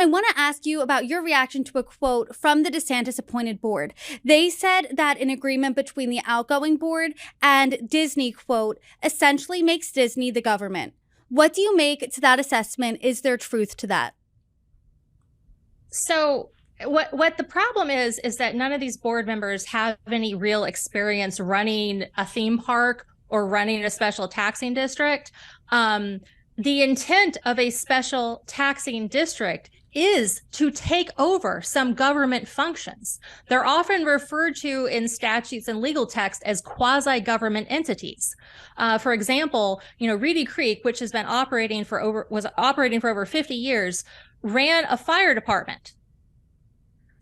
I want to ask you about your reaction to a quote from the DeSantis appointed board. They said that an agreement between the outgoing board and Disney, quote, essentially makes Disney the government. What do you make to that assessment? Is there truth to that? So what the problem is that none of these board members have any real experience running a theme park or running a special taxing district. The intent of a special taxing district is to take over some government functions. They're often referred to in statutes and legal text as quasi-government entities. For example, Reedy Creek, which has been was operating for over 50 years, ran a fire department.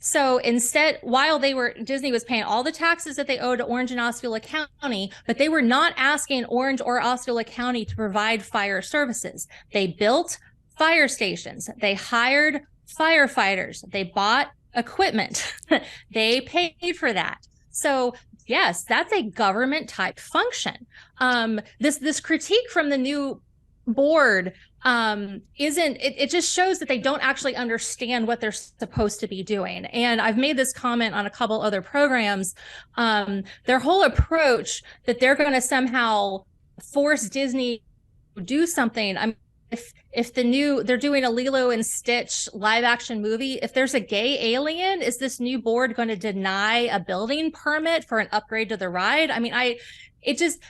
So instead, while Disney was paying all the taxes that they owed to Orange and Osceola County, but they were not asking Orange or Osceola County to provide fire services. They built fire stations. They hired firefighters. They bought equipment. They paid for that. So yes, that's a government type function. This critique from the new board it just shows that they don't actually understand what they're supposed to be doing. And I've made this comment on a couple other programs. Their whole approach that they're going to somehow force Disney to do something. If they're doing a Lilo and Stitch live action movie, if there's a gay alien, is this new board going to deny a building permit for an upgrade to the ride?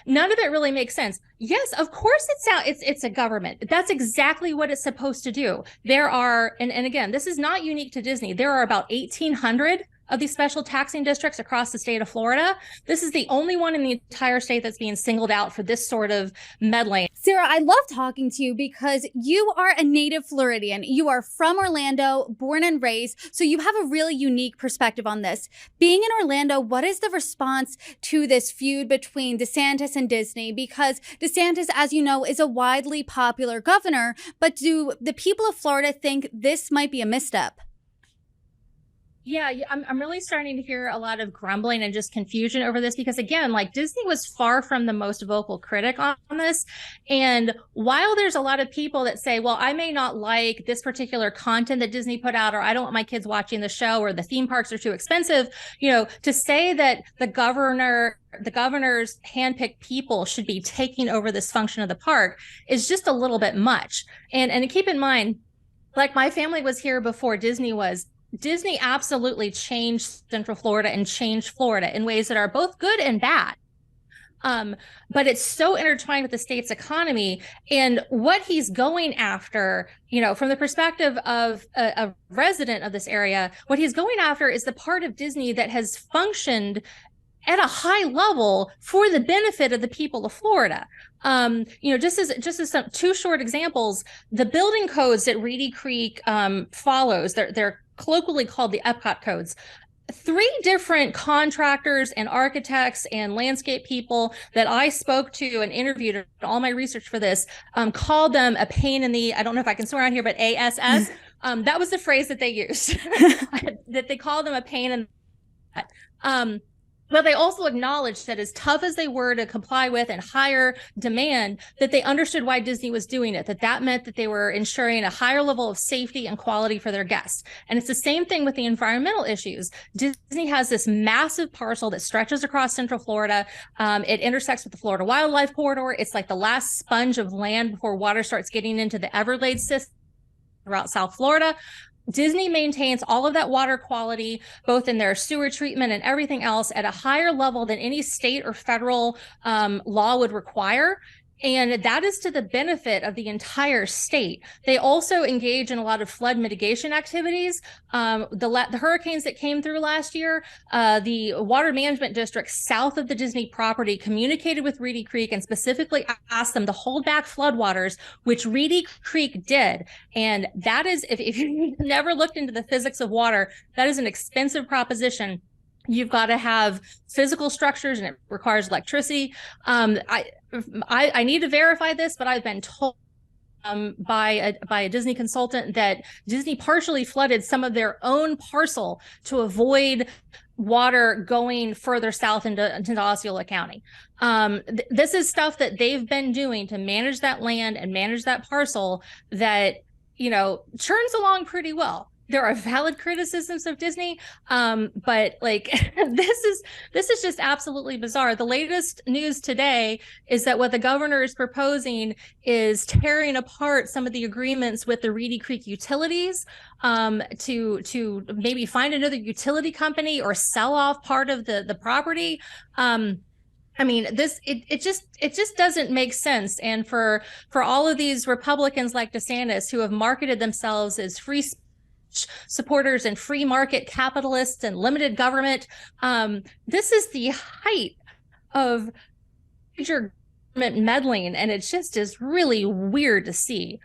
None of it really makes sense. Yes, of course it's a government. That's exactly what it's supposed to do. There are, and again, this is not unique to Disney. There are about 1,800 of these special taxing districts across the state of Florida. This is the only one in the entire state that's being singled out for this sort of meddling. Sarah, I love talking to you because you are a native Floridian. You are from Orlando, born and raised, so you have a really unique perspective on this. Being in Orlando, what is the response to this feud between DeSantis and Disney? Because DeSantis, as you know, is a widely popular governor, but do the people of Florida think this might be a misstep? Yeah, I'm really starting to hear a lot of grumbling and just confusion over this because, again, Disney was far from the most vocal critic on this. And while there's a lot of people that say, well, I may not like this particular content that Disney put out, or I don't want my kids watching the show, or the theme parks are too expensive, to say that the governor's handpicked people should be taking over this function of the park is just a little bit much. And keep in mind, my family was here before Disney was. Disney absolutely changed Central Florida and changed Florida in ways that are both good and bad. But it's so intertwined with the state's economy, and what he's going after, from the perspective of a resident of this area, what he's going after is the part of Disney that has functioned at a high level for the benefit of the people of Florida. Just as some two short examples, the building codes that Reedy Creek follows, they're colloquially called the Epcot codes. 3 different contractors and architects and landscape people that I spoke to and interviewed, all my research for this, called them a pain in the, I don't know if I can swear on here, but ASS. That was the phrase that they used, that they called them a pain in the But they also acknowledged that as tough as they were to comply with and higher demand, that they understood why Disney was doing it, that meant that they were ensuring a higher level of safety and quality for their guests. And it's the same thing with the environmental issues. Disney has this massive parcel that stretches across Central Florida. It intersects with the Florida Wildlife Corridor. It's like the last sponge of land before water starts getting into the Everglades system throughout South Florida. Disney maintains all of that water quality, both in their sewer treatment and everything else, at a higher level than any state or federal law would require. And that is to the benefit of the entire state. They also engage in a lot of flood mitigation activities. The hurricanes that came through last year, the water management district south of the Disney property communicated with Reedy Creek and specifically asked them to hold back floodwaters, which Reedy Creek did. And that is, if you've never looked into the physics of water, that is an expensive proposition. You've got to have physical structures, and it requires electricity. I need to verify this, but I've been told by a Disney consultant that Disney partially flooded some of their own parcel to avoid water going further south into Osceola County. This is stuff that they've been doing to manage that land and manage that parcel that churns along pretty well. There are valid criticisms of Disney, but like this is just absolutely bizarre. The latest news today is that what the governor is proposing is tearing apart some of the agreements with the Reedy Creek utilities, to maybe find another utility company or sell off part of the property. I mean, it just doesn't make sense. And for all of these Republicans like DeSantis who have marketed themselves as free supporters and free market capitalists and limited government, this is the height of major government meddling, and it just is really weird to see.